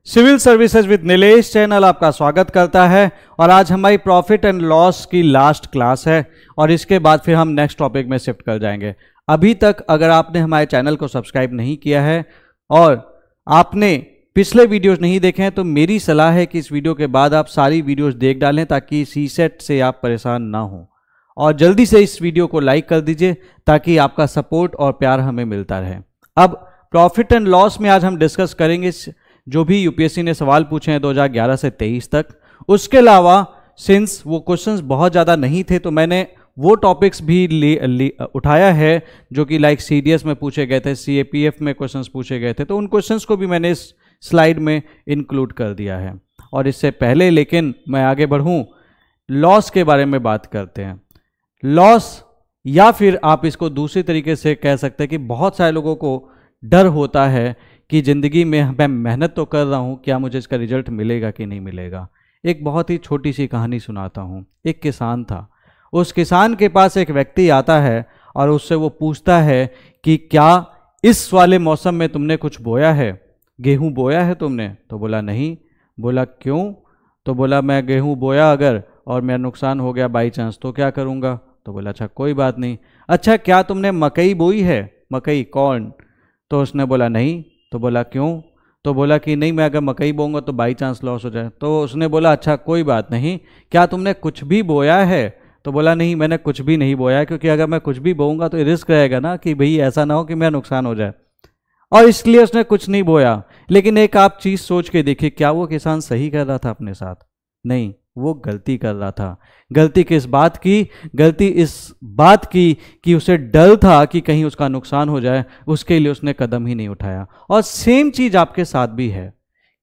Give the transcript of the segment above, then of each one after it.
Civil services with Nilesh channel आपका स्वागत करता है और आज हमारी प्रॉफिट एंड लॉस की लास्ट क्लास है और इसके बाद फिर हम नेक्स्ट टॉपिक में शिफ्ट कर जाएंगे। अभी तक अगर आपने हमारे चैनल को सब्सक्राइब नहीं किया है और आपने पिछले वीडियोस नहीं देखे हैं तो मेरी सलाह है कि इस वीडियो के बाद आप सारी वीडियोस देख डालें ताकि सीसेट से आप परेशान ना हो और जल्दी से इस वीडियो को लाइक कर दीजिए ताकि आपका सपोर्ट और प्यार हमें मिलता रहे। अब प्रॉफिट एंड लॉस में आज हम डिस्कस करेंगे जो भी यूपीएससी ने सवाल पूछे हैं 2011 से 23 तक। उसके अलावा सिंस वो क्वेश्चंस बहुत ज़्यादा नहीं थे तो मैंने वो टॉपिक्स भी उठाया है जो कि लाइक सीडीएस में पूछे गए थे, सीएपीएफ में क्वेश्चंस पूछे गए थे, तो उन क्वेश्चंस को भी मैंने इस स्लाइड में इंक्लूड कर दिया है। और इससे पहले लेकिन मैं आगे बढ़ूं, लॉस के बारे में बात करते हैं। लॉस या फिर आप इसको दूसरी तरीके से कह सकते हैं कि बहुत सारे लोगों को डर होता है कि ज़िंदगी में मैं मेहनत तो कर रहा हूँ, क्या मुझे इसका रिजल्ट मिलेगा कि नहीं मिलेगा। एक बहुत ही छोटी सी कहानी सुनाता हूँ। एक किसान था, उस किसान के पास एक व्यक्ति आता है और उससे वो पूछता है कि क्या इस वाले मौसम में तुमने कुछ बोया है, गेहूँ बोया है तुमने? तो बोला नहीं। बोला क्यों? तो बोला मैं गेहूँ बोया अगर और मेरा नुकसान हो गया बाई चांस तो क्या करूँगा? तो बोला अच्छा कोई बात नहीं। अच्छा क्या तुमने मकई बोई है, मकई कॉर्न? तो उसने बोला नहीं। तो बोला क्यों? तो बोला कि नहीं मैं अगर मकई बोऊंगा तो बाई चांस लॉस हो जाए। तो उसने बोला अच्छा कोई बात नहीं, क्या तुमने कुछ भी बोया है? तो बोला नहीं मैंने कुछ भी नहीं बोया है, क्योंकि अगर मैं कुछ भी बोऊंगा तो रिस्क रहेगा ना कि भाई ऐसा ना हो कि मेरा नुकसान हो जाए, और इसलिए उसने कुछ नहीं बोया। लेकिन एक आप चीज़ सोच के देखिए, क्या वो किसान सही कर रहा था अपने साथ? नहीं, वो गलती कर रहा था। गलती किस बात की? गलती इस बात की कि उसे डर था कि कहीं उसका नुकसान हो जाए, उसके लिए उसने कदम ही नहीं उठाया। और सेम चीज़ आपके साथ भी है।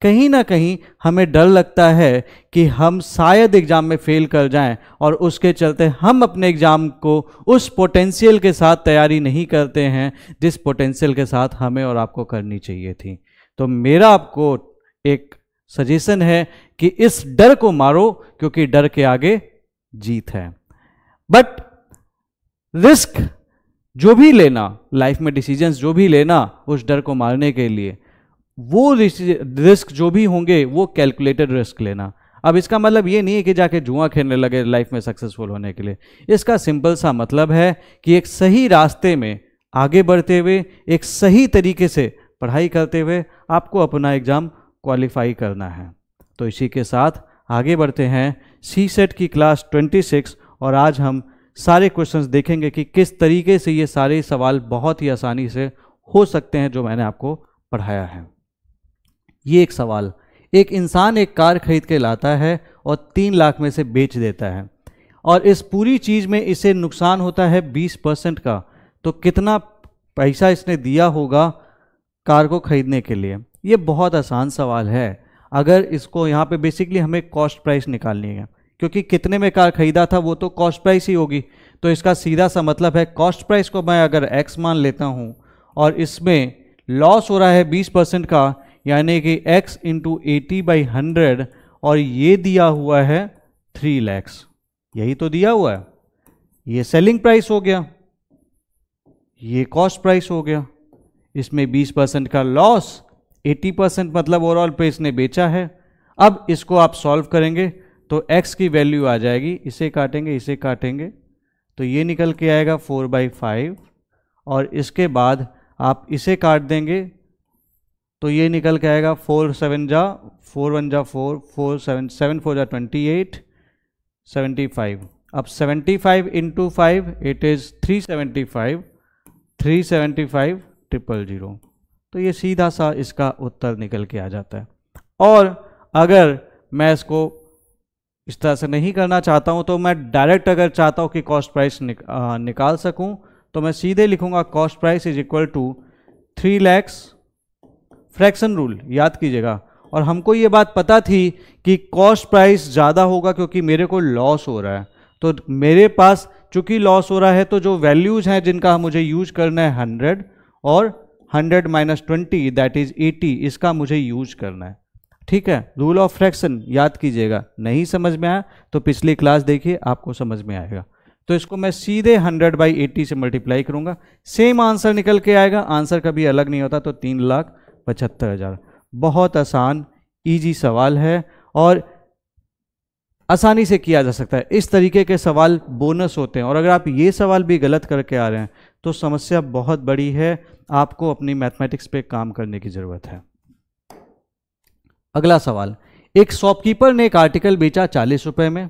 कहीं ना कहीं हमें डर लगता है कि हम शायद एग्ज़ाम में फेल कर जाएं और उसके चलते हम अपने एग्ज़ाम को उस पोटेंशियल के साथ तैयारी नहीं करते हैं जिस पोटेंशियल के साथ हमें और आपको करनी चाहिए थी। तो मेरा आपको एक सजेशन है कि इस डर को मारो, क्योंकि डर के आगे जीत है। बट रिस्क जो भी लेना, लाइफ में डिसीजंस जो भी लेना उस डर को मारने के लिए, वो रिस्क जो भी होंगे वो कैलकुलेटेड रिस्क लेना। अब इसका मतलब ये नहीं है कि जाके जुआ खेलने लगे लाइफ में सक्सेसफुल होने के लिए। इसका सिंपल सा मतलब है कि एक सही रास्ते में आगे बढ़ते हुए, एक सही तरीके से पढ़ाई करते हुए आपको अपना एग्ज़ाम क्वालिफाई करना है। तो इसी के साथ आगे बढ़ते हैं सीसेट की क्लास 26 और आज हम सारे क्वेश्चंस देखेंगे कि किस तरीके से ये सारे सवाल बहुत ही आसानी से हो सकते हैं जो मैंने आपको पढ़ाया है। ये एक सवाल, एक इंसान एक कार खरीद के लाता है और 3 लाख में से बेच देता है और इस पूरी चीज़ में इसे नुकसान होता है 20% का। तो कितना पैसा इसने दिया होगा कार को खरीदने के लिए? ये बहुत आसान सवाल है। अगर इसको यहाँ पे बेसिकली हमें कॉस्ट प्राइस निकालनी है, क्योंकि कितने में कार खरीदा था वो तो कॉस्ट प्राइस ही होगी। तो इसका सीधा सा मतलब है कॉस्ट प्राइस को मैं अगर x मान लेता हूँ और इसमें लॉस हो रहा है 20% का, यानी कि x इंटू 80/100, और ये दिया हुआ है 3 लाख। यही तो दिया हुआ है। ये सेलिंग प्राइस हो गया, ये कॉस्ट प्राइस हो गया। इसमें 20% का लॉस, 80% मतलब ओवरऑल पे इसने बेचा है। अब इसको आप सॉल्व करेंगे तो x की वैल्यू आ जाएगी, इसे काटेंगे इसे काटेंगे तो ये निकल के आएगा 4/5, और इसके बाद आप इसे काट देंगे तो ये निकल के आएगा 4 7 जा 4 1 जा 4 4 7 7 4 जा 28 75। अब 75 इंटू 5 इट इज़ 375 375 000। तो ये सीधा सा इसका उत्तर निकल के आ जाता है। और अगर मैं इसको इस तरह से नहीं करना चाहता हूँ तो मैं डायरेक्ट अगर चाहता हूँ कि कॉस्ट प्राइस निकाल सकूँ तो मैं सीधे लिखूँगा cost price is equal to 3 lakh, fraction rule याद कीजिएगा। और हमको ये बात पता थी कि कॉस्ट प्राइस ज़्यादा होगा क्योंकि मेरे को लॉस हो रहा है। तो मेरे पास चूँकि लॉस हो रहा है तो जो वैल्यूज़ हैं जिनका मुझे यूज करना है 100 और 100 - 20 दैट इज़ 80, इसका मुझे यूज करना है। ठीक है, रूल ऑफ फ्रैक्शन याद कीजिएगा। नहीं समझ में आया तो पिछली क्लास देखिए, आपको समझ में आएगा। तो इसको मैं सीधे 100/80 से मल्टीप्लाई करूंगा, सेम आंसर निकल के आएगा। आंसर कभी अलग नहीं होता। तो 3,75,000। बहुत आसान, इजी सवाल है और आसानी से किया जा सकता है। इस तरीके के सवाल बोनस होते हैं और अगर आप ये सवाल भी गलत करके आ रहे हैं तो समस्या बहुत बड़ी है, आपको अपनी मैथमेटिक्स पे काम करने की जरूरत है। अगला सवाल, एक शॉपकीपर ने एक आर्टिकल बेचा 40 रुपए में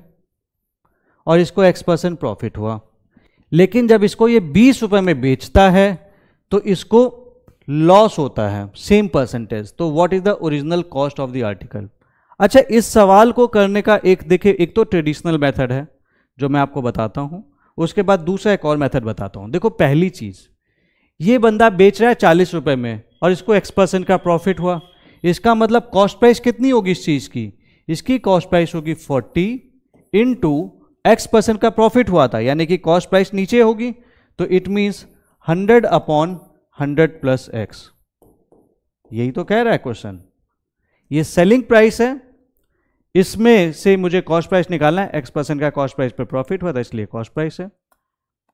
और इसको X% प्रॉफिट हुआ, लेकिन जब इसको ये 20 रुपए में बेचता है तो इसको लॉस होता है सेम परसेंटेज। तो what is the original cost of the article. अच्छा, इस सवाल को करने का देखिए, एक तो ट्रेडिशनल मेथड है जो मैं आपको बताता हूं, उसके बाद दूसरा एक और मेथड बताता हूं। देखो, पहली चीज, ये बंदा बेच रहा है 40 रुपए में और इसको X% का प्रॉफिट हुआ, इसका मतलब कॉस्ट प्राइस कितनी होगी इस चीज की, इसकी कॉस्ट प्राइस होगी 40 इंटू X% का प्रॉफिट हुआ था, यानी कि कॉस्ट प्राइस नीचे होगी, तो it means 100 upon 100 plus X। यही तो कह रहा है क्वेश्चन। ये सेलिंग प्राइस है, इसमें से मुझे कॉस्ट प्राइस निकालना है, X% का कॉस्ट प्राइस पे प्रॉफिट हुआ था इसलिए कॉस्ट प्राइस है।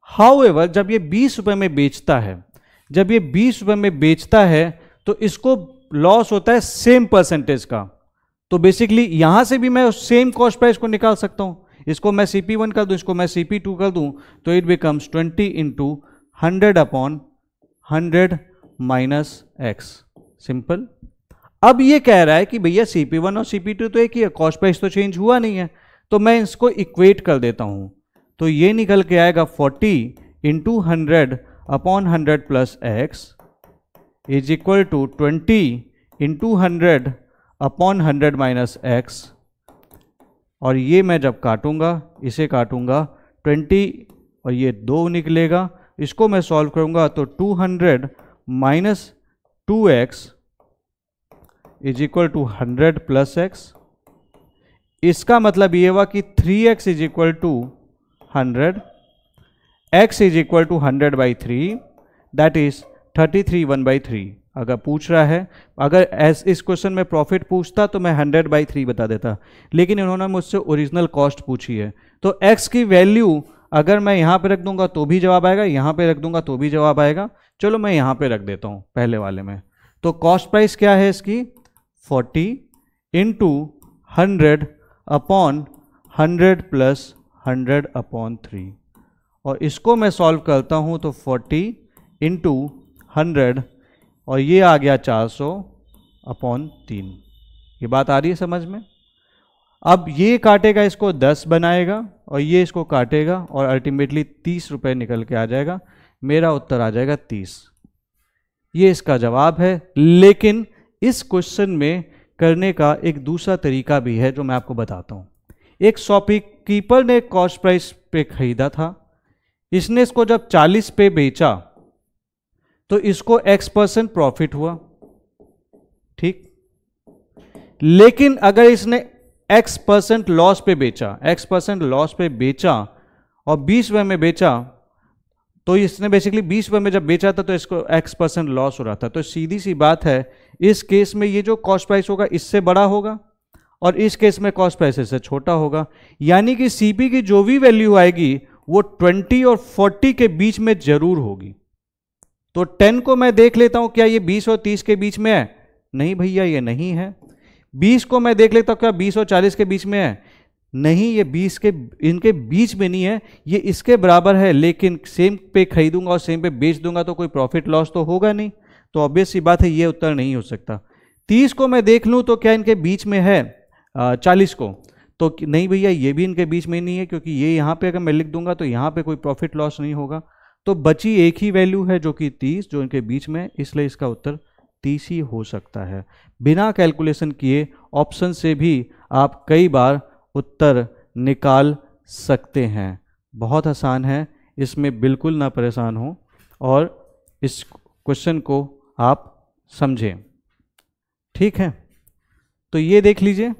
हाउएवर, जब ये 20 रुपए में बेचता है, जब ये 20 रुपए में बेचता है तो इसको लॉस होता है सेम परसेंटेज का। तो बेसिकली यहां से भी मैं सेम कॉस्ट प्राइस को निकाल सकता हूं, इसको मैं CP1 कर दूं, इसको मैं CP2 कर दूं, तो it becomes 20 into 100 upon 100 minus X। Simple. अब ये कह रहा है कि भैया CP1 और CP2 तो एक ही है, कॉस्ट प्राइस तो चेंज हुआ नहीं है, तो मैं इसको इक्वेट कर देता हूं, तो ये निकल के आएगा 40 into 100 upon 100 plus X is equal to 20 into 100 upon 100 minus X। और ये मैं जब काटूंगा, इसे काटूंगा 20 और ये 2 निकलेगा, इसको मैं सॉल्व करूंगा तो 200 minus 2X is equal to 100 plus X। इसका मतलब ये हुआ कि 3X is equal to 100, X is equal to 100 by 3, that is 33 1/3। अगर पूछ रहा है, अगर इस क्वेश्चन में प्रॉफिट पूछता तो मैं 100/3 बता देता, लेकिन इन्होंने मुझसे ओरिजिनल कॉस्ट पूछी है, तो X की वैल्यू अगर मैं यहाँ पे रख दूंगा तो भी जवाब आएगा, यहाँ पे रख दूंगा तो भी जवाब आएगा। चलो मैं यहाँ पे रख देता हूँ पहले वाले में। तो कॉस्ट प्राइस क्या है इसकी, 40 इंटू 100 अपॉन 100 प्लस 100 अपॉन 3, और इसको मैं सॉल्व करता हूँ तो 40 इंटू 100 और ये आ गया 400 अपॉन 3। ये बात आ रही है समझ में। अब ये काटेगा, इसको 10 बनाएगा और ये इसको काटेगा और अल्टीमेटली 30 रुपये निकल के आ जाएगा। मेरा उत्तर आ जाएगा 30। ये इसका जवाब है। लेकिन इस क्वेश्चन में करने का एक दूसरा तरीका भी है जो मैं आपको बताता हूँ। एक शॉपकीपर ने कॉस्ट प्राइस पे खरीदा था, इसने इसको जब 40 पे बेचा तो इसको X% प्रॉफिट हुआ, ठीक। लेकिन अगर इसने X% लॉस पे बेचा, X% लॉस पे बेचा और 20 रुपये में बेचा, तो इसने बेसिकली 20 रुपये में जब बेचा था तो इसको X% लॉस हो रहा था। तो सीधी सी बात है, इस केस में ये जो कॉस्ट प्राइस होगा इससे बड़ा होगा और इस केस में कॉस्ट प्राइस इससे छोटा होगा, यानी कि CP की जो भी वैल्यू आएगी वो 20 और 40 के बीच में जरूर होगी। तो 10 को मैं देख लेता हूं, क्या ये 20 और 30 के बीच में है? नहीं भैया, ये नहीं है। 20 को मैं देख लेता हूं, क्या 20 और 40 के बीच में है? नहीं, ये 20 के इनके बीच में नहीं है, ये इसके बराबर है। लेकिन सेम पे खरीदूंगा और सेम पे बेच दूंगा तो कोई प्रॉफिट लॉस तो होगा नहीं, तो ऑब्वियस सी बात है ये उत्तर नहीं हो सकता। 30 को मैं देख लूं तो क्या इनके बीच में है 40 को? तो नहीं भैया, ये भी इनके बीच में नहीं है, क्योंकि ये यहाँ पे अगर मैं लिख दूंगा तो यहाँ पे कोई प्रॉफिट लॉस नहीं होगा। तो बची एक ही वैल्यू है जो कि 30, जो इनके बीच में, इसलिए इसका उत्तर 30 ही हो सकता है। बिना कैलकुलेशन किए ऑप्शन से भी आप कई बार उत्तर निकाल सकते हैं। बहुत आसान है, इसमें बिल्कुल ना परेशान हो और इस क्वेश्चन को आप समझें, ठीक है। तो ये देख लीजिए,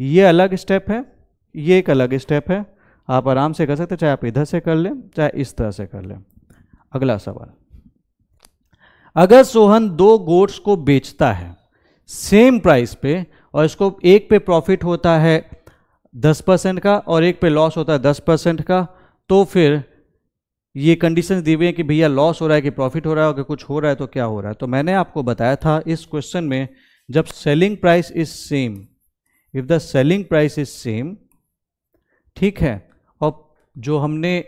ये अलग स्टेप है, ये एक अलग स्टेप है। आप आराम से कर सकते हैं, चाहे आप इधर से कर लें चाहे इस तरह से कर लें। अगला सवाल, अगर सोहन 2 गोट्स को बेचता है सेम प्राइस पे और इसको एक पे प्रॉफिट होता है 10% का और एक पे लॉस होता है 10% का, तो फिर ये कंडीशंस दी हुई है कि भैया लॉस हो रहा है कि प्रॉफिट हो रहा है, अगर कुछ हो रहा है तो क्या हो रहा है। तो मैंने आपको बताया था इस क्वेश्चन में जब selling price is same, if the selling price is same, ठीक है, और जो हमने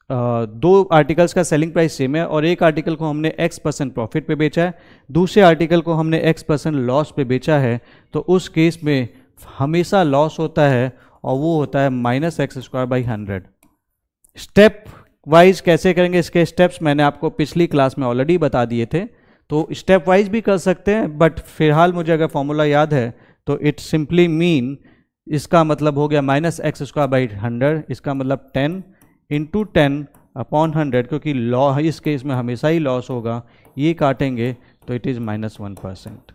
दो आर्टिकल्स का सेलिंग प्राइस सेम है और एक आर्टिकल को हमने x% प्रॉफिट पे बेचा है, दूसरे आर्टिकल को हमने x% लॉस पे बेचा है, तो उस केस में हमेशा लॉस होता है और वो होता है -x²/100। स्टेप वाइज कैसे करेंगे, इसके स्टेप्स मैंने आपको पिछली क्लास में ऑलरेडी बता दिए थे, तो स्टेप वाइज भी कर सकते हैं, बट फिलहाल मुझे अगर फॉर्मूला याद है तो इट सिंपली मीन, इसका मतलब हो गया -x²/100, इसका मतलब 10 × 10/100, क्योंकि लॉ इस केस में हमेशा ही लॉस होगा, ये काटेंगे तो इट इज़ -1%।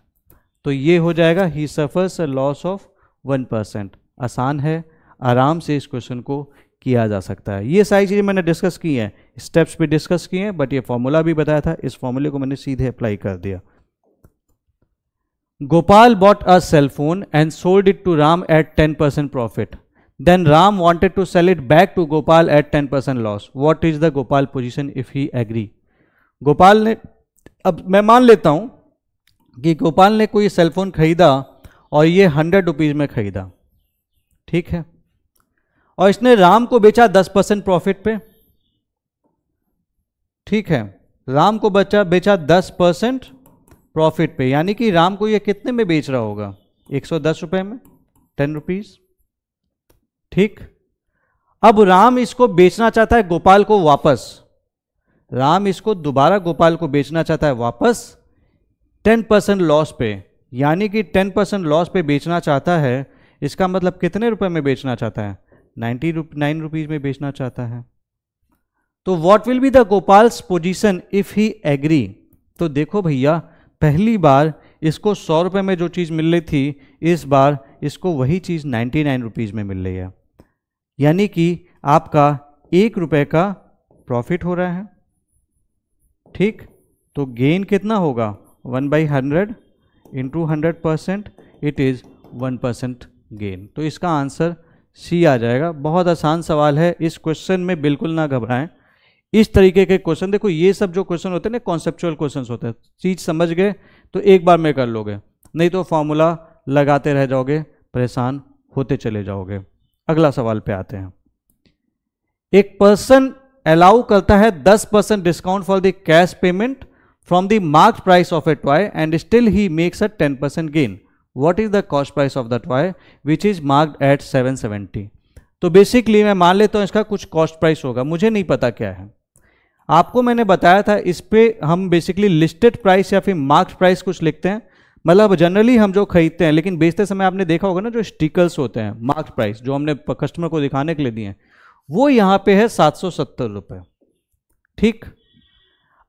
तो ये हो जाएगा ही सफर्स अ लॉस ऑफ 1%। आसान है, आराम से इस क्वेश्चन को किया जा सकता है। ये सारी चीज़ें मैंने डिस्कस की हैं, स्टेप्स भी डिस्कस किए हैं, बट ये फॉर्मूला भी बताया था, इस फॉर्मूले को मैंने सीधे अप्लाई कर दिया। Gopal bought a cell phone and sold it to Ram at 10% profit. Then Ram wanted to sell it back to Gopal at 10% loss. What is the Gopal position if he agree? Gopal ने, अब मैं मान लेता हूं कि गोपाल ने कोई सेल फोन खरीदा और ये 100 रुपीज में खरीदा, ठीक है, और इसने राम को बेचा 10% प्रॉफिट पे, ठीक है, राम को बेचा 10% प्रॉफिट पे, यानी कि राम को ये कितने में बेच रहा होगा, 110 रुपए में, 10 रुपीज, ठीक। अब राम इसको बेचना चाहता है गोपाल को वापस, राम इसको दोबारा गोपाल को बेचना चाहता है वापस 10% लॉस पे, यानी कि 10% लॉस पे बेचना चाहता है। इसका मतलब कितने रुपए में बेचना चाहता है, 99 रुपीज में बेचना चाहता है। तो what will be the Gopal's position if he agree? तो देखो भैया, पहली बार इसको 100 रुपए में जो चीज़ मिल रही थी, इस बार इसको वही चीज़ 99 रुपीज़ में मिल रही है, यानी कि आपका 1 रुपए का प्रॉफिट हो रहा है, ठीक। तो गेन कितना होगा, 1/100 इंटू 100%, इट इज़ 1% गेन। तो इसका आंसर सी आ जाएगा। बहुत आसान सवाल है, इस क्वेश्चन में बिल्कुल ना घबराएं। इस तरीके के क्वेश्चन, देखो ये सब जो क्वेश्चन होते हैं ना, कॉन्सेप्चुअल क्वेश्चन होते हैं, चीज़ समझ गए तो एक बार में कर लोगे, नहीं तो फॉर्मूला लगाते रह जाओगे, परेशान होते चले जाओगे। अगला सवाल पे आते हैं। एक पर्सन अलाउ करता है 10% discount for the cash payment from the marked price of a toy and still he makes a 10% gain. What is the cost price of the toy which is marked at 770? तो basically मैं मान लेता हूं इसका कुछ cost price होगा, मुझे नहीं पता क्या है। आपको मैंने बताया था इस पे हम बेसिकली लिस्टेड प्राइस या फिर मार्क्ड प्राइस कुछ लिखते हैं, मतलब जनरली हम जो खरीदते हैं, लेकिन बेचते समय आपने देखा होगा ना, जो स्टिकर्स होते हैं मार्क्ड प्राइस जो हमने कस्टमर को दिखाने के लिए दिए हैं, वो यहाँ पे है 770 रुपये, ठीक।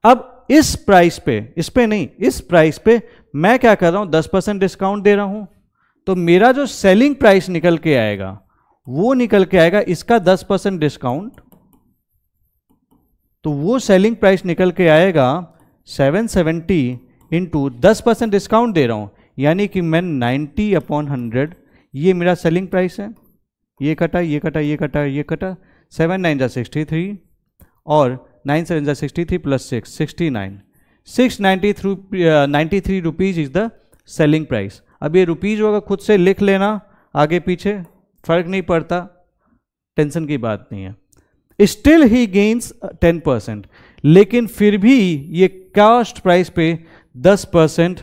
अब इस प्राइस पे, इस पे नहीं, इस प्राइस पे मैं क्या कर रहा हूँ, 10% डिस्काउंट दे रहा हूँ, तो मेरा जो सेलिंग प्राइस निकल के आएगा वो निकल के आएगा इसका 10% डिस्काउंट, तो वो सेलिंग प्राइस निकल के आएगा 770 इंटू 10% डिस्काउंट दे रहा हूं, यानी कि मैं 90/100, ये मेरा सेलिंग प्राइस है, ये कटा, ये कटा, ये कटा, ये कटा, 7 9 जा 63 और 9 7 जा 63 plus 6 69, 693 rupees is the selling price. अब ये रुपीज होगा, खुद से लिख लेना, आगे पीछे फर्क नहीं पड़ता, टेंशन की बात नहीं है। स्टिल ही गेन्स 10%, लेकिन फिर भी ये कॉस्ट प्राइस पे 10%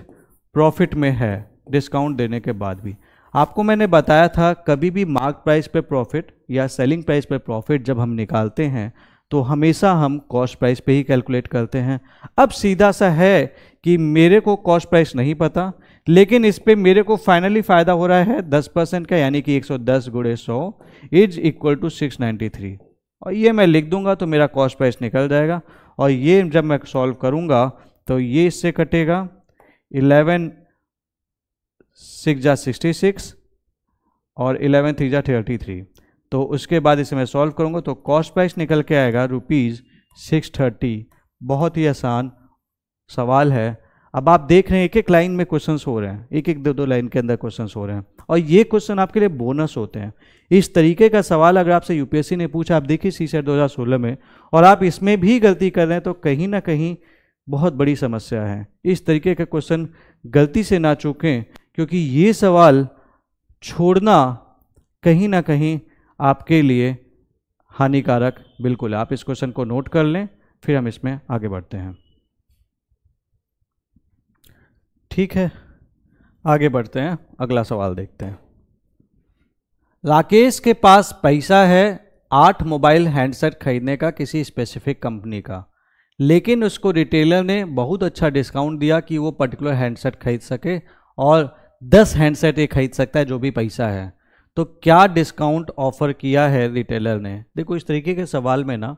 प्रॉफिट में है डिस्काउंट देने के बाद भी। आपको मैंने बताया था कभी भी मार्क प्राइस पे प्रॉफिट या सेलिंग प्राइस पे प्रॉफिट जब हम निकालते हैं तो हमेशा हम कॉस्ट प्राइस पे ही कैलकुलेट करते हैं। अब सीधा सा है कि मेरे को कॉस्ट प्राइस नहीं पता, लेकिन इस पे मेरे को फाइनली फायदा हो रहा है 10% का, यानी कि 110 × 100 इज इक्वल टू 693, और ये मैं लिख दूंगा तो मेरा कॉस्ट प्राइस निकल जाएगा। और ये जब मैं सॉल्व करूंगा तो ये इससे कटेगा, 11 6 जा 66 और 11 3 जा 33, तो उसके बाद इसे मैं सॉल्व करूंगा तो कॉस्ट प्राइस निकल के आएगा ₹630। बहुत ही आसान सवाल है। अब आप देख रहे हैं एक एक लाइन में क्वेश्चंस हो रहे हैं, एक एक दो लाइन के अंदर क्वेश्चंस हो रहे हैं, और ये क्वेश्चन आपके लिए बोनस होते हैं। इस तरीके का सवाल अगर आपसे यूपीएससी ने पूछा, आप देखिए CSET 2016 में, और आप इसमें भी गलती कर रहे हैं, तो कहीं ना कहीं बहुत बड़ी समस्या है। इस तरीके के क्वेश्चन गलती से ना चूकें, क्योंकि ये सवाल छोड़ना कहीं ना कहीं आपके लिए हानिकारक बिल्कुल है। आप इस क्वेश्चन को नोट कर लें, फिर हम इसमें आगे बढ़ते हैं। ठीक है, आगे बढ़ते हैं, अगला सवाल देखते हैं। राकेश के पास पैसा है 8 मोबाइल हैंडसेट खरीदने का किसी स्पेसिफिक कंपनी का, लेकिन उसको रिटेलर ने बहुत अच्छा डिस्काउंट दिया कि वो पर्टिकुलर हैंडसेट खरीद सके और 10 हैंडसेट ये खरीद सकता है जो भी पैसा है। तो क्या डिस्काउंट ऑफर किया है रिटेलर ने? देखो, इस तरीके के सवाल में ना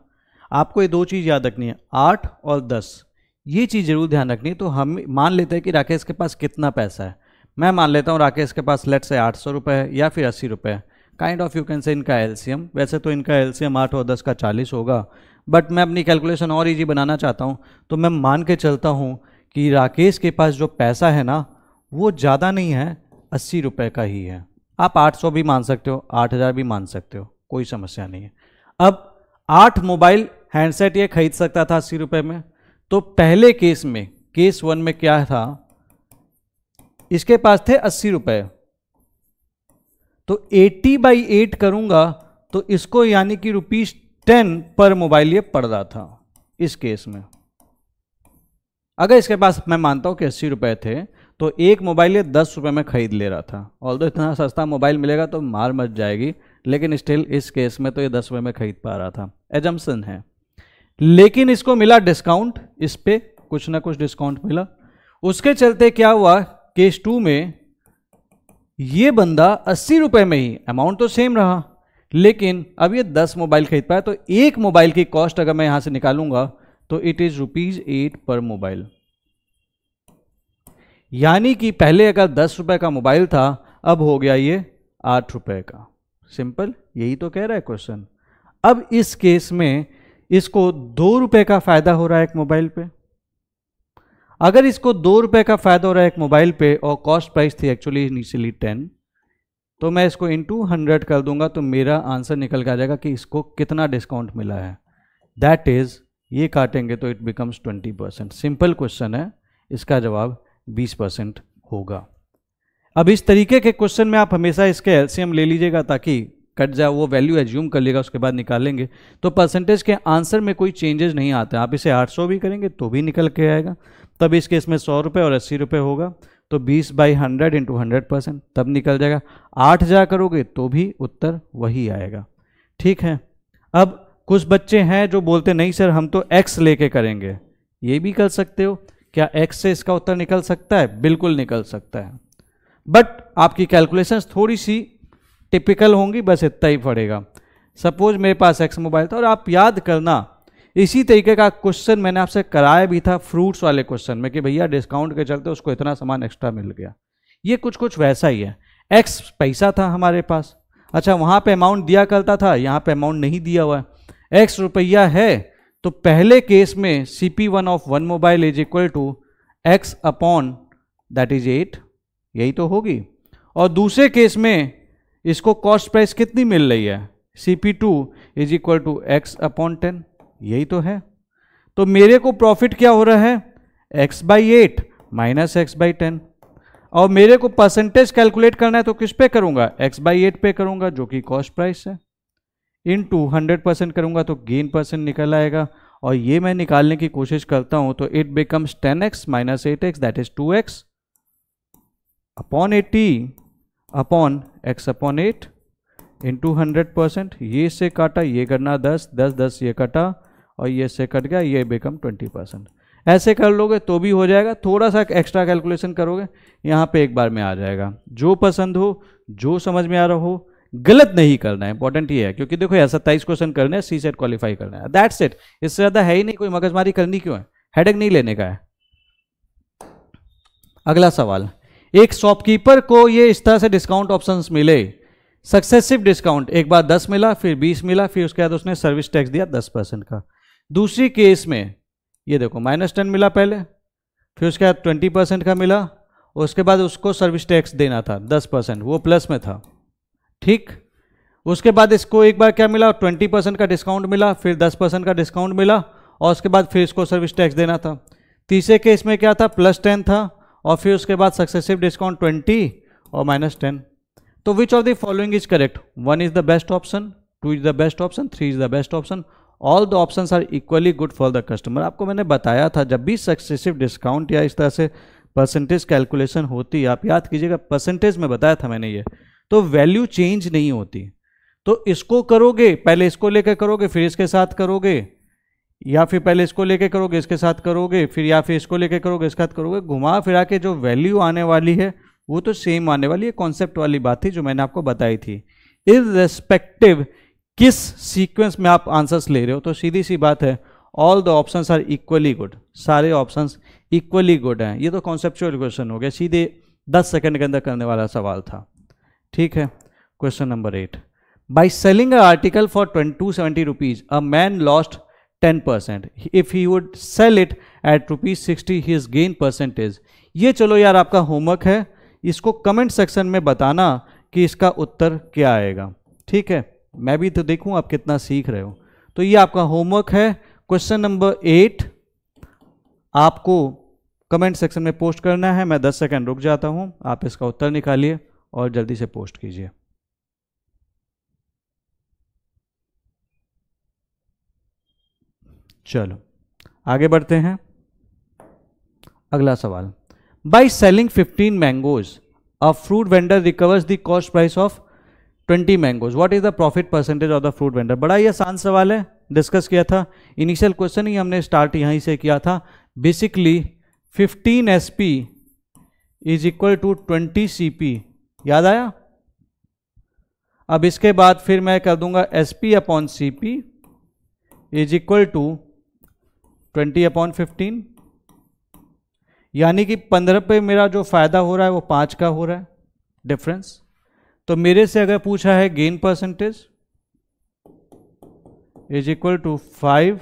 आपको ये दो चीज़ याद रखनी है, 8 और 10, ये चीज़ जरूर ध्यान रखनी है। तो हम मान लेते हैं कि राकेश के पास कितना पैसा है। मैं मान लेता हूँ राकेश के पास लेट से 800 रुपये है या फिर 80 रुपये, kind of you can say इनका एलसीएम। वैसे तो इनका एलसीएम 8 और 10 का 40 होगा, बट मैं अपनी कैलकुलेशन और इजी बनाना चाहता हूँ, तो मैं मान के चलता हूँ कि राकेश के पास जो पैसा है ना वो ज़्यादा नहीं है, 80 रुपये का ही है। आप 800 भी मान सकते हो, 8000 भी मान सकते हो, कोई समस्या नहीं है। अब 8 मोबाइल हैंडसेट ये खरीद सकता था 80 रुपये में। तो पहले केस में, केस 1 में क्या था, इसके पास थे 80 रुपये, तो 80/8 करूंगा तो इसको यानी कि ₹10 पर मोबाइल ये पड़ रहा था इस केस में। अगर इसके पास मैं मानता हूं कि 80 रुपये थे तो एक मोबाइल ये 10 रुपये में खरीद ले रहा था। ऑल्दो इतना सस्ता मोबाइल मिलेगा तो मार मच जाएगी, लेकिन स्टिल इस केस में तो ये 10 रुपये में खरीद पा रहा था, एजम्पशन है। लेकिन इसको मिला डिस्काउंट, इस पे कुछ ना कुछ डिस्काउंट मिला। उसके चलते क्या हुआ, केस 2 में ये बंदा 80 रुपये में ही, अमाउंट तो सेम रहा, लेकिन अब ये 10 मोबाइल खरीद पाया। तो एक मोबाइल की कॉस्ट अगर मैं यहां से निकालूंगा तो इट इज ₹8 पर मोबाइल। यानी कि पहले अगर 10 रुपए का मोबाइल था, अब हो गया ये 8 रुपए का। सिंपल, यही तो कह रहा है क्वेश्चन। अब इस केस में इसको 2 रुपए का फायदा हो रहा है एक मोबाइल पे। अगर इसको 2 रुपए का फायदा हो रहा है एक मोबाइल पे और कॉस्ट प्राइस थी एक्चुअली इनिशियली 10, तो मैं इसको इनटू 100 कर दूंगा तो मेरा आंसर निकल के आ जाएगा कि इसको कितना डिस्काउंट मिला है। दैट इज, ये काटेंगे तो इट बिकम्स 20%। सिंपल क्वेश्चन है, इसका जवाब 20% होगा। अब इस तरीके के क्वेश्चन में आप हमेशा इसके एलसीएम ले लीजिएगा ताकि कट जाए, वो वैल्यू एज्यूम कर लेगा, उसके बाद निकालेंगे तो परसेंटेज के आंसर में कोई चेंजेस नहीं आते। आप इसे 800 भी करेंगे तो भी निकल के आएगा। तब इस केस में 100 रुपये और 80 रुपये होगा, तो 20/100 इंटू 100% तब निकल जाएगा। 8000 करोगे तो भी उत्तर वही आएगा। ठीक है। अब कुछ बच्चे हैं जो बोलते नहीं सर हम तो x लेके करेंगे, ये भी कर सकते हो। क्या x से इसका उत्तर निकल सकता है? बिल्कुल निकल सकता है, बट आपकी कैलकुलेशंस थोड़ी सी टिपिकल होंगी, बस इतना ही पड़ेगा। सपोज मेरे पास x मोबाइल था, और आप याद करना इसी तरीके का क्वेश्चन मैंने आपसे कराया भी था फ्रूट्स वाले क्वेश्चन में कि भैया डिस्काउंट के चलते उसको इतना सामान एक्स्ट्रा मिल गया। ये कुछ वैसा ही है। x पैसा था हमारे पास, अच्छा वहां पे अमाउंट दिया करता था, यहाँ पे अमाउंट नहीं दिया हुआ है, x रुपया है, तो पहले केस में CP1 of 1 mobile is equal to x upon that is 8, यही तो होगी। और दूसरे केस में इसको कॉस्ट प्राइस कितनी मिल रही है, CP2 is equal to x upon 10, यही तो है। तो मेरे को प्रॉफिट क्या हो रहा है, x/8 माइनस x/10। और मेरे को परसेंटेज कैलकुलेट करना है तो किस पे करूंगा, x/8 पे करूंगा जो कि कॉस्ट प्राइस है, इनटू 100% करूंगा तो गेन परसेंट निकल आएगा। और ये मैं निकालने की कोशिश करता हूं तो it becomes 10x minus 8x that is 2x upon 80 upon x upon 8 into 100%। ये से काटा, ये करना 10, 10, 10 ये कटा और ये से कट गया, ये बिकम 20%। ऐसे कर लोगे तो भी हो जाएगा, थोड़ा सा एक्स्ट्रा कैलकुलेशन करोगे यहाँ पे एक बार में आ जाएगा। जो पसंद हो, जो समझ में आ रहा हो, गलत नहीं करना है, इंपॉर्टेंट ये है। क्योंकि देखो यार 27 क्वेश्चन करने हैं, C-सेट क्वालिफाई करना है, दैट्स इट। इससे ज्यादा है ही नहीं, कोई मगजमारी करनी क्यों है, हेडेक नहीं लेने का है। अगला सवाल, एक शॉपकीपर को ये इस तरह से डिस्काउंट ऑप्शंस मिले, सक्सेसिव डिस्काउंट, एक बार 10 मिला, फिर 20 मिला, फिर उसके बाद उसने सर्विस टैक्स दिया 10% का। दूसरी केस में ये देखो -10 मिला पहले, फिर उसके बाद 20% का मिला, उसके बाद उसको सर्विस टैक्स देना था 10%, वो प्लस में था, ठीक। उसके बाद इसको एक बार क्या मिला, 20% का डिस्काउंट मिला, फिर 10% का डिस्काउंट मिला, और उसके बाद फिर इसको सर्विस टैक्स देना था। तीसरे केस में क्या था, +10 था, और फिर उसके बाद सक्सेसिव डिस्काउंट 20 और -10। तो which of the following is correct? 1 is the best option, 2 is the best option, 3 is the best option, all the options are equally good for the customer. आपको मैंने बताया था जब भी सक्सेसिव डिस्काउंट या इस तरह से परसेंटेज कैलकुलेशन होती है, आप याद कीजिएगा परसेंटेज में बताया था मैंने ये, तो वैल्यू चेंज नहीं होती। तो इसको करोगे, पहले इसको लेकर करोगे फिर इसके साथ करोगे, या फिर पहले इसको लेके करोगे इसके साथ करोगे, फिर या फिर इसको लेके करोगे इसके साथ करोगे, घुमा फिरा के जो वैल्यू आने वाली है वो तो सेम आने वाली है। कॉन्सेप्ट वाली बात थी जो मैंने आपको बताई थी। इररेस्पेक्टिव किस सीक्वेंस में आप आंसर्स ले रहे हो, तो सीधी सी बात है all the options are equally good, सारे ऑप्शंस इक्वली गुड हैं। ये तो कॉन्सेप्चुअल क्वेश्चन हो गया, सीधे 10 सेकंड के अंदर करने वाला सवाल था। ठीक है, question number 8, by selling a article for 270 rupees a man lost 10%, if he would sell it at ₹60 his gain percentage. ये चलो यार आपका होमवर्क है, इसको कमेंट सेक्शन में बताना कि इसका उत्तर क्या आएगा। ठीक है, मैं भी तो देखूं आप कितना सीख रहे हो। तो ये आपका होमवर्क है, क्वेश्चन नंबर 8 आपको कमेंट सेक्शन में पोस्ट करना है। मैं 10 सेकंड रुक जाता हूं, आप इसका उत्तर निकालिए और जल्दी से पोस्ट कीजिए। चलो आगे बढ़ते हैं। अगला सवाल, by selling 15 mangoes a fruit vendor recovers the cost price of 20 mangoes, what is the profit percentage of the fruit vendor. बड़ा ही आसान सवाल है, डिस्कस किया था, इनिशियल क्वेश्चन ही हमने स्टार्ट यहीं से किया था। Basically 15 SP is equal to 20 CP, याद आया। अब इसके बाद फिर मैं कर दूंगा SP upon CP is equal to 20 upon 15, यानी कि 15 पे मेरा जो फायदा हो रहा है वो 5 का हो रहा है डिफरेंस। तो मेरे से अगर पूछा है gain percentage is equal to 5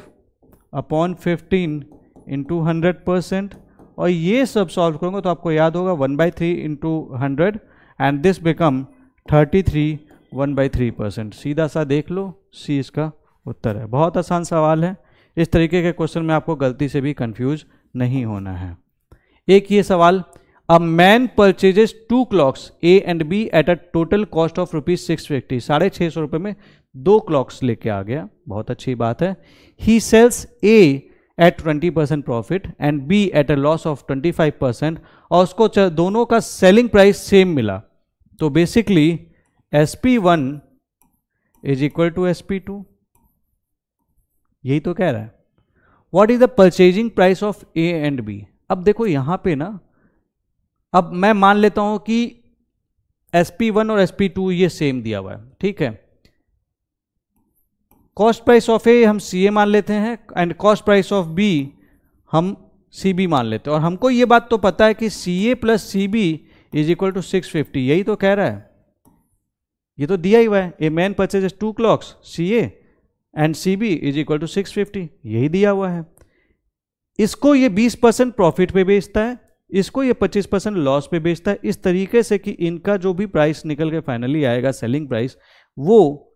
upon 15 into 100%, और ये सब सॉल्व करूंगा तो आपको याद होगा 1/3 इंटू 100 एंड दिस बिकम 33 1/3%। सीधा सा देख लो, सी इसका उत्तर है। बहुत आसान सवाल है, इस तरीके के क्वेश्चन में आपको गलती से भी कंफ्यूज नहीं होना है। एक ये सवाल, a man purchases 2 clocks A and B at a total cost of ₹650, 650 रुपये में 2 क्लॉक्स लेके आ गया, बहुत अच्छी बात है। He sells A at 20% profit and B at a loss of 25%, और उसको दोनों का सेलिंग प्राइस सेम मिला। तो basically SP1 is equal to SP2, यही तो कह रहा है। What is the purchasing price of A and B। अब देखो यहां पे ना, अब मैं मान लेता हूं कि SP1 और SP2 ये सेम दिया हुआ है, ठीक है। कॉस्ट प्राइस ऑफ A हम CA मान लेते हैं and cost price of B हम CB मान लेते हैं, और हमको ये बात तो पता है कि CA plus CB is equal to 650, यही तो कह रहा है, ये तो दिया ही हुआ है। A man purchases 2 clocks CA and CB is equal to 650, यही दिया हुआ है। इसको ये 20% प्रॉफिट पे बेचता है, इसको ये 25% लॉस पे बेचता है, इस तरीके से कि इनका जो भी प्राइस निकल के फाइनली आएगा सेलिंग प्राइस वो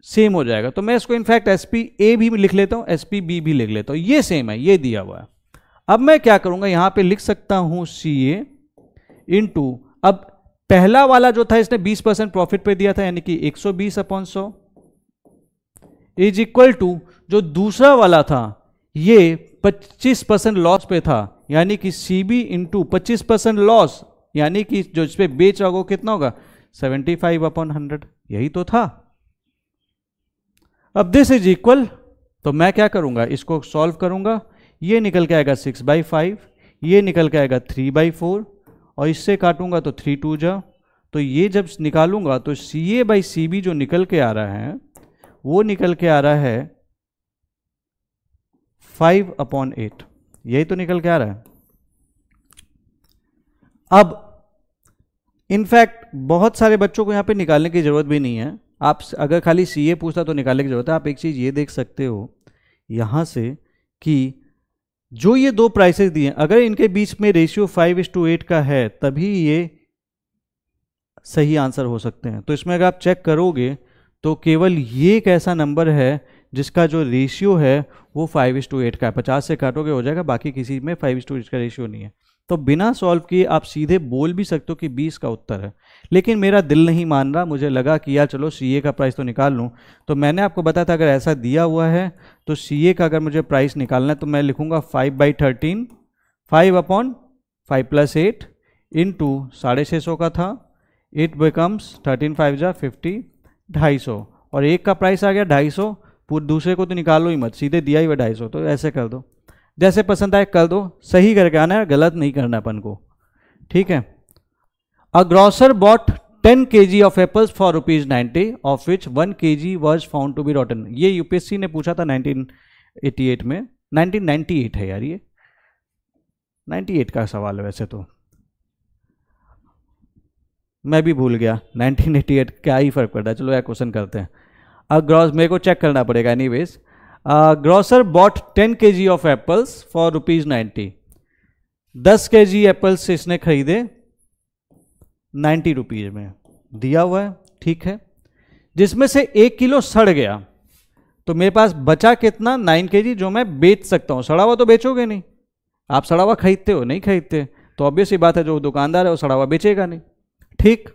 सेम हो जाएगा। तो मैं इसको इनफैक्ट SPA भी लिख लेता हूं, SPB भी लिख लेता हूं, ये सेम है, ये दिया हुआ है। अब मैं क्या करूंगा, यहां पे लिख सकता हूं CA इंटू, अब पहला वाला जो था इसने 20% प्रॉफिट पे दिया था, यानी कि 120 अपॉन 100 इज इक्वल टू जो दूसरा वाला था ये 25% लॉस पे था, यानी कि CB इंटू 25% लॉस, यानी कि जो इस पे बेच रहा होगा कितना होगा 75 अपॉन 100, यही तो था। अब दिस इज इक्वल, तो मैं क्या करूंगा, इसको सॉल्व करूंगा, ये निकल के आएगा 6/5, ये निकल के आएगा 3/4, और इससे काटूंगा तो 3 2 जा, तो ये जब निकालूंगा तो CA/CB जो निकल के आ रहा है वो निकल के आ रहा है 5/8, यही तो निकल के आ रहा है। अब इनफैक्ट बहुत सारे बच्चों को यहां पे निकालने की जरूरत भी नहीं है, आप अगर खाली CA पूछता तो निकालने की जरूरत है। आप एक चीज ये देख सकते हो यहां से कि जो ये दो प्राइसेस दिए, अगर इनके बीच में रेशियो 5:8 का है तभी ये सही आंसर हो सकते हैं। तो इसमें अगर आप चेक करोगे तो केवल ये एक ऐसा नंबर है जिसका जो रेशियो है वो 5:8 का है। 50 से काटोगे हो जाएगा, बाकी किसी में 5:8 का रेशियो नहीं है। तो बिना सॉल्व किए आप सीधे बोल भी सकते हो कि 20 का उत्तर है, लेकिन मेरा दिल नहीं मान रहा। मुझे लगा कि यार चलो CA का प्राइस तो निकाल लूँ। तो मैंने आपको बताया था अगर ऐसा दिया हुआ है तो CA का अगर मुझे प्राइस निकालना है तो मैं लिखूँगा 5/13, 5/5 + 8 इंटू 650 का था, 8 बिकम्स 13 5 जा 50, 250, और एक का प्राइस आ गया 250। पूरे दूसरे को तो निकालो ही मत, सीधे दिया ही हुआ 250। तो ऐसे कर दो, जैसे पसंद आए कर दो, सही करके आना है, गलत नहीं करना अपन को, ठीक है। A grocer bought 10 kg of apples for ₹90 of which 1 kg was found to be rotten. ये यूपीएससी ने पूछा था 1988 में, 1998 है यार, ये 98 का सवाल है वैसे तो, मैं भी भूल गया 1988, क्या ही फर्क पड़ता है। चलो यार क्वेश्चन करते हैं। ग्रॉस मेरे को चेक करना पड़ेगा anyways. Grocer bought 10 kg of apples for ₹90। 10 kg apples इसने खरीदे 90 रुपीज़ में, दिया हुआ है, ठीक है। जिसमें से 1 किलो सड़ गया, तो मेरे पास बचा कितना, 9 kg, जो मैं बेच सकता हूँ। सड़ा हुआ तो बेचोगे नहीं, आप सड़ा हुआ खरीदते हो, नहीं खरीदते तो ऑब्वियस ही बात है जो दुकानदार है वो सड़ा हुआ बेचेगा नहीं, ठीक।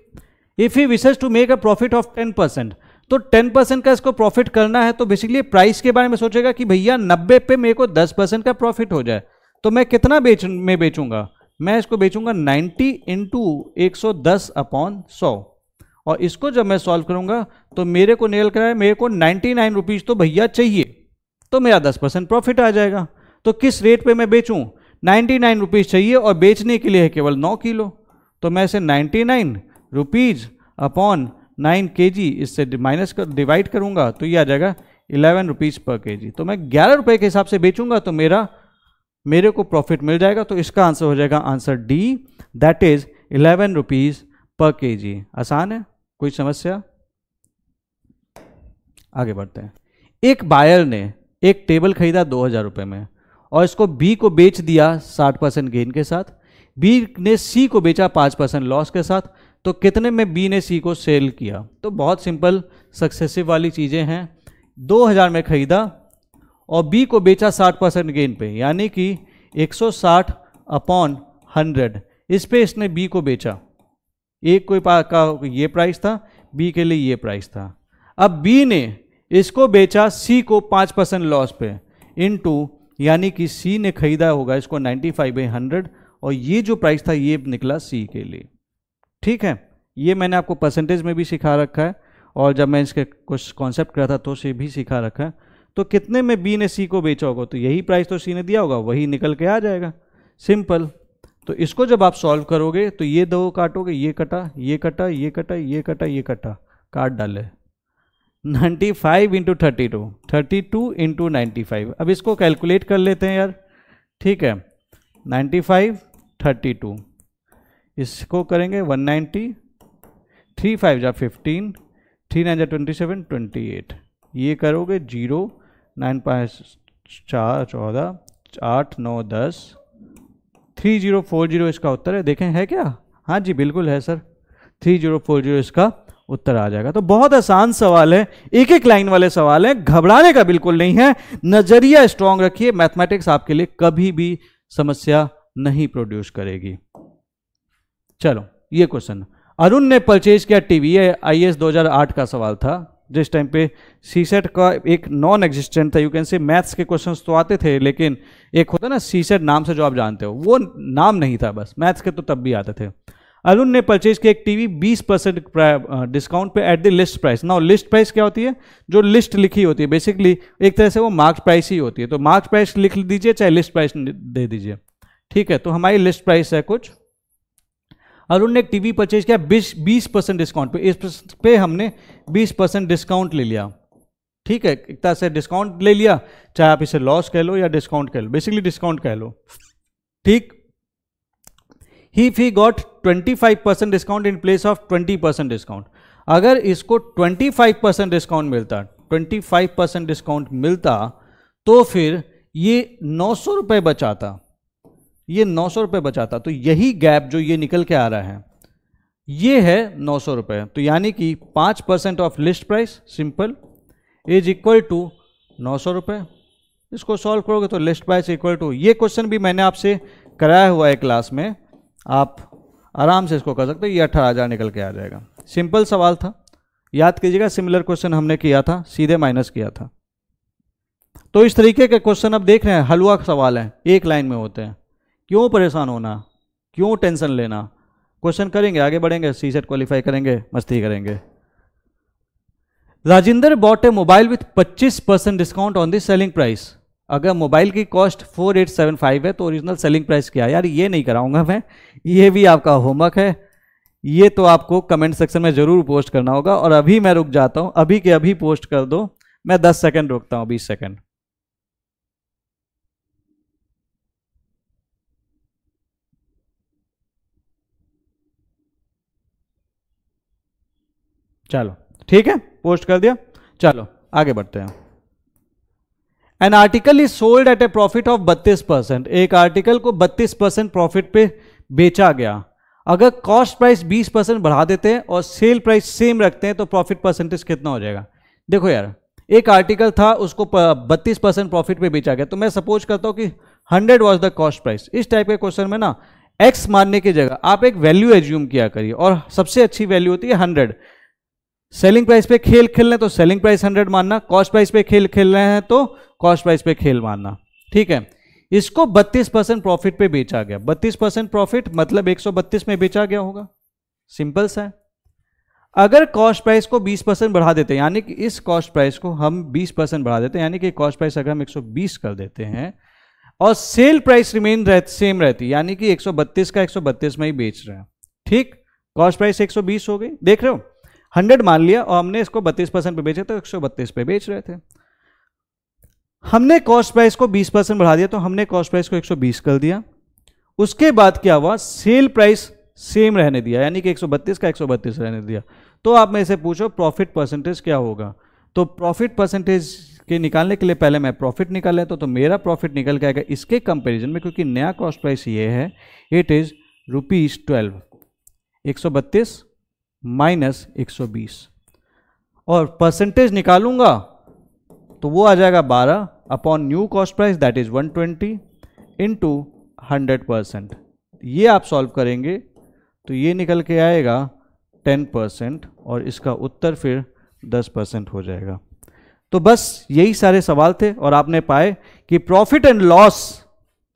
If he wishes to make a profit of 10%, तो 10% का इसको प्रॉफिट करना है तो बेसिकली प्राइस के बारे में सोचेगा कि भैया 90 पे मेरे को 10% का प्रॉफिट हो जाए, तो मैं कितना बेचूंगा, मैं इसको बेचूंगा 90 इंटू 110/100, और इसको जब मैं सॉल्व करूंगा तो मेरे को निकल कर आए, मेरे को 99 रुपीज़ तो भैया चाहिए, तो मेरा 10% प्रॉफिट आ जाएगा। तो किस रेट पे मैं बेचूं, 99 रुपीज़ चाहिए और बेचने के लिए है केवल 9 किलो, तो मैं इसे 99 रुपीज़ अपॉन 9 kg इससे डिवाइड करूंगा तो ये आ जाएगा 11 रुपीज़ पर kg। तो मैं 11 रुपये के हिसाब से बेचूंगा तो मेरे को प्रॉफिट मिल जाएगा। तो इसका आंसर हो जाएगा answer D, that is 11 rupees पर kg। आसान है, कोई समस्या? आगे बढ़ते हैं। एक बायर ने एक टेबल खरीदा 2000 रुपये में और इसको बी को बेच दिया 60% गेन के साथ। बी ने सी को बेचा 5% लॉस के साथ, तो कितने में बी ने सी को सेल किया? तो बहुत सिंपल सक्सेसिव वाली चीज़ें हैं। 2000 में खरीदा और बी को बेचा 60% गेन पे, यानी कि 160/100 इस पे इसने बी को बेचा। एक कोई का ये प्राइस था, बी के लिए ये प्राइस था। अब बी ने इसको बेचा सी को 5% लॉस पे, इनटू यानी कि सी ने खरीदा होगा इसको 95/100 और ये जो प्राइस था ये निकला सी के लिए, ठीक है। ये मैंने आपको परसेंटेज में भी सिखा रखा है और जब मैं इसके कुछ कॉन्सेप्ट करा था तो से भी सिखा रखा है। तो कितने में बी ने सी को बेचा होगा, तो यही प्राइस तो सी ने दिया होगा, वही निकल के आ जाएगा, सिंपल। तो इसको जब आप सॉल्व करोगे तो ये दो काटोगे, ये कटा, ये कटा, ये कटा, ये कटा, ये कटा, काट डाले। 95 इंटू 32, 32 इंटू 95। अब इसको कैलकुलेट कर लेते हैं यार, ठीक है। 95 32 इसको करेंगे 190, 3 5 जा 15, 3 9 जा 27, 28। ये करोगे 0 9 5 4 14 8 9 10, 3040 इसका उत्तर है। देखें है क्या? हाँ जी बिल्कुल है सर, 3040 इसका उत्तर आ जाएगा। तो बहुत आसान सवाल है, एक एक लाइन वाले सवाल है, घबराने का बिल्कुल नहीं है। नजरिया स्ट्रांग रखिए, मैथमेटिक्स आपके लिए कभी भी समस्या नहीं प्रोड्यूस करेगी। चलो ये क्वेश्चन, अरुण ने परचेज किया टीवी, IAS 2008 का सवाल था, जिस टाइम पे सीसेट का एक नॉन एग्जिस्टेंट था। यू कैन से मैथ्स के क्वेश्चंस तो आते थे, लेकिन एक होता ना सीसेट नाम से जो आप जानते हो, वो नाम नहीं था, बस मैथ्स के तो तब भी आते थे। अरुण ने परचेज किया एक टीवी 20% डिस्काउंट पे at the list price. Now list price क्या होती है? जो लिस्ट लिखी होती है, बेसिकली एक तरह से वो मार्क्स प्राइस ही होती है। तो मार्क्स प्राइस लिख दीजिए चाहे लिस्ट प्राइस दे दीजिए, ठीक है। तो हमारी लिस्ट प्राइस है कुछ, अरुण ने एक टीवी परचेज किया 20% डिस्काउंट पे, इस पे हमने 20% डिस्काउंट ले लिया, ठीक है। एक तरह से डिस्काउंट ले लिया, चाहे आप इसे लॉस कह लो या डिस्काउंट कह लो, बेसिकली डिस्काउंट कह लो, ठीक। He got 25% discount in place of 20% discount. अगर इसको 25% डिस्काउंट मिलता, 25% डिस्काउंट मिलता तो फिर ये 900 रुपये बचाता, ये 900 रुपये बचाता। तो यही गैप जो ये निकल के आ रहा है ये है 900 रुपये। तो यानी कि 5% of list price simple is equal to 900 रुपये। इसको सॉल्व करोगे तो लिस्ट प्राइस इक्वल टू, ये क्वेश्चन भी मैंने आपसे कराया हुआ है क्लास में, आप आराम से इसको कर सकते हो, ये 18,000 निकल के आ जाएगा। सिंपल सवाल था, याद कीजिएगा, सिमिलर क्वेश्चन हमने किया था, सीधे माइनस किया था। तो इस तरीके के क्वेश्चन अब देख रहे हैं, हलवा सवाल है, एक लाइन में होते हैं। क्यों परेशान होना, क्यों टेंशन लेना, क्वेश्चन करेंगे, आगे बढ़ेंगे, सीसेट क्वालिफाई करेंगे, मस्ती करेंगे। Rajendra bot A mobile with 25% discount on the selling price. अगर मोबाइल की कॉस्ट 4875 है तो ओरिजिनल सेलिंग प्राइस क्या है? यार ये नहीं कराऊंगा मैं, ये भी आपका होमवर्क है, ये तो आपको कमेंट सेक्शन में जरूर पोस्ट करना होगा। और अभी मैं रुक जाता हूं, अभी के अभी पोस्ट कर दो, मैं 10 सेकंड रुकता हूं, 20 सेकंड। चलो ठीक है, पोस्ट कर दिया। चलो आगे बढ़ते हैं। An article is sold at A profit of 32%। एक आर्टिकल को 32% प्रॉफिट पे बेचा गया। अगर कॉस्ट प्राइस 20% बढ़ा देते हैं और सेल प्राइस सेम रखते हैं तो प्रॉफिट परसेंटेज कितना हो जाएगा? देखो यार, एक आर्टिकल था, उसको 32% प्रॉफिट पे बेचा गया, तो मैं सपोज करता हूं कि 100 वॉज द कॉस्ट प्राइस। इस टाइप के क्वेश्चन में ना एक्स मानने की जगह आप एक वैल्यू एज्यूम किया करिए, और सबसे अच्छी वैल्यू होती है 100। सेलिंग प्राइस पे खेल खेल रहे हैं तो सेलिंग प्राइस 100 मानना, कॉस्ट प्राइस पे खेल खेल रहे हैं तो कॉस्ट प्राइस पे खेल मानना, ठीक है। इसको 32% प्रॉफिट पे बेचा गया। 32% प्रॉफिट मतलब 132 में बेचा गया होगा, सिंपल सा है। अगर कॉस्ट प्राइस को 20% बढ़ा देते हैं, यानी कि इस कॉस्ट प्राइस को हम 20% बढ़ा देते हैं, यानी कि कॉस्ट प्राइस अगर हम 120 कर देते हैं और सेल प्राइस रिमेन सेम रहती, यानी कि 132 का 132 में ही बेच रहे हैं, ठीक। कॉस्ट प्राइस 120 हो गई, देख रहे हो, 100 मान लिया और हमने इसको 32% पे बेचे तो 132 पे बेच रहे थे। हमने कॉस्ट प्राइस को 20% बढ़ा दिया तो हमने कॉस्ट प्राइस को 120 कर दिया। उसके बाद क्या हुआ, सेल प्राइस सेम रहने दिया, यानी कि 132 का 132 रहने दिया। तो आप मेरे से पूछो प्रॉफिट परसेंटेज क्या होगा? तो प्रॉफिट परसेंटेज के निकालने के लिए पहले मैं प्रॉफिट निकाल लेता हूं, तो मेरा प्रॉफिट निकल के आएगा इसके कंपैरिजन में, क्योंकि नया कॉस्ट प्राइस ये है, इट इज ₹12। 132 माइनस 120 और परसेंटेज निकालूंगा तो वो आ जाएगा 12 upon new cost price, that is 120 into 100%। ये आप सॉल्व करेंगे तो ये निकल के आएगा 10% और इसका उत्तर फिर 10% हो जाएगा। तो बस यही सारे सवाल थे और आपने पाए कि प्रॉफिट एंड लॉस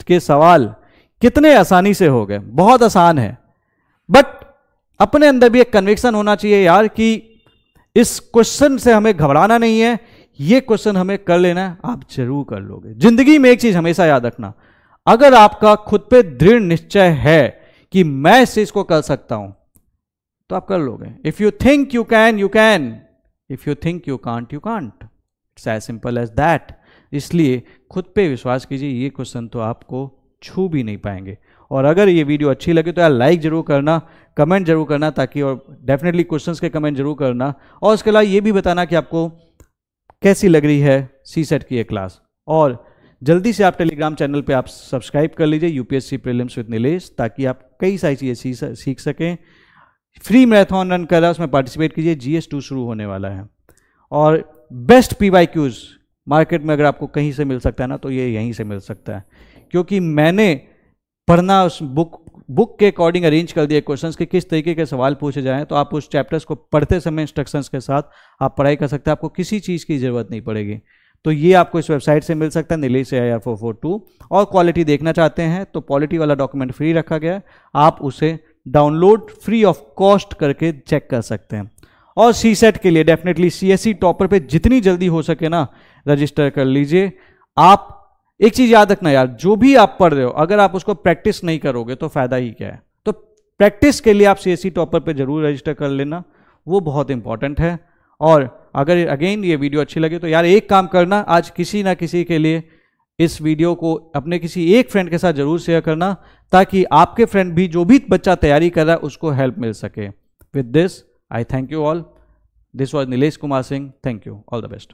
के सवाल कितने आसानी से हो गए। बहुत आसान है, बट अपने अंदर भी एक कन्विक्शन होना चाहिए यार कि इस क्वेश्चन से हमें घबराना नहीं है, ये क्वेश्चन हमें कर लेना है। आप जरूर कर लोगे। जिंदगी में एक चीज हमेशा याद रखना, अगर आपका खुद पे दृढ़ निश्चय है कि मैं इस चीज को कर सकता हूं तो आप कर लोगे। If you think you can, you can. If you think you can't, you can't. It's as simple as that. इसलिए खुद पे विश्वास कीजिए, ये क्वेश्चन तो आपको छू भी नहीं पाएंगे। और अगर ये वीडियो अच्छी लगे तो यार लाइक जरूर करना, कमेंट जरूर करना, ताकि, और डेफिनेटली क्वेश्चंस के कमेंट जरूर करना, और उसके अलावा ये भी बताना कि आपको कैसी लग रही है सीसेट की ये क्लास। और जल्दी से आप टेलीग्राम चैनल पे आप सब्सक्राइब कर लीजिए, यूपीएससी प्रीलिम्स विद नीलेश, ताकि आप कई सारी चीज़ें सीख सकें। फ्री मैराथन रन कर रहा है, उसमें पार्टिसिपेट कीजिए, GS2 शुरू होने वाला है। और बेस्ट PYQs मार्केट में अगर आपको कहीं से मिल सकता है ना, तो ये यहीं से मिल सकता है, क्योंकि मैंने पढ़ना उस बुक के अकॉर्डिंग अरेंज कर दिए क्वेश्चंस के किस तरीके के सवाल पूछे जाएं। तो आप उस चैप्टर्स को पढ़ते समय इंस्ट्रक्शंस के साथ आप पढ़ाई कर सकते हैं, आपको किसी चीज़ की ज़रूरत नहीं पड़ेगी। तो ये आपको इस वेबसाइट से मिल सकता है, नीलेश AIR 442। और क्वालिटी देखना चाहते हैं तो क्वालिटी वाला डॉक्यूमेंट फ्री रखा गया है, आप उसे डाउनलोड फ्री ऑफ कॉस्ट करके चेक कर सकते हैं। और सीसेट के लिए डेफिनेटली CSE टॉपर पे जितनी जल्दी हो सके ना रजिस्टर कर लीजिए। आप एक चीज याद रखना यार, जो भी आप पढ़ रहे हो अगर आप उसको प्रैक्टिस नहीं करोगे तो फायदा ही क्या है। तो प्रैक्टिस के लिए आप CSE टॉपर पे जरूर रजिस्टर कर लेना, वो बहुत इंपॉर्टेंट है। और अगर अगेन ये वीडियो अच्छी लगे तो यार एक काम करना, आज किसी ना किसी के लिए इस वीडियो को अपने किसी एक फ्रेंड के साथ जरूर शेयर करना, ताकि आपके फ्रेंड भी, जो भी बच्चा तैयारी कर रहा है, उसको हेल्प मिल सके। With this I thank you all. This was Nilesh Kumar Singh. Thank you, all the best.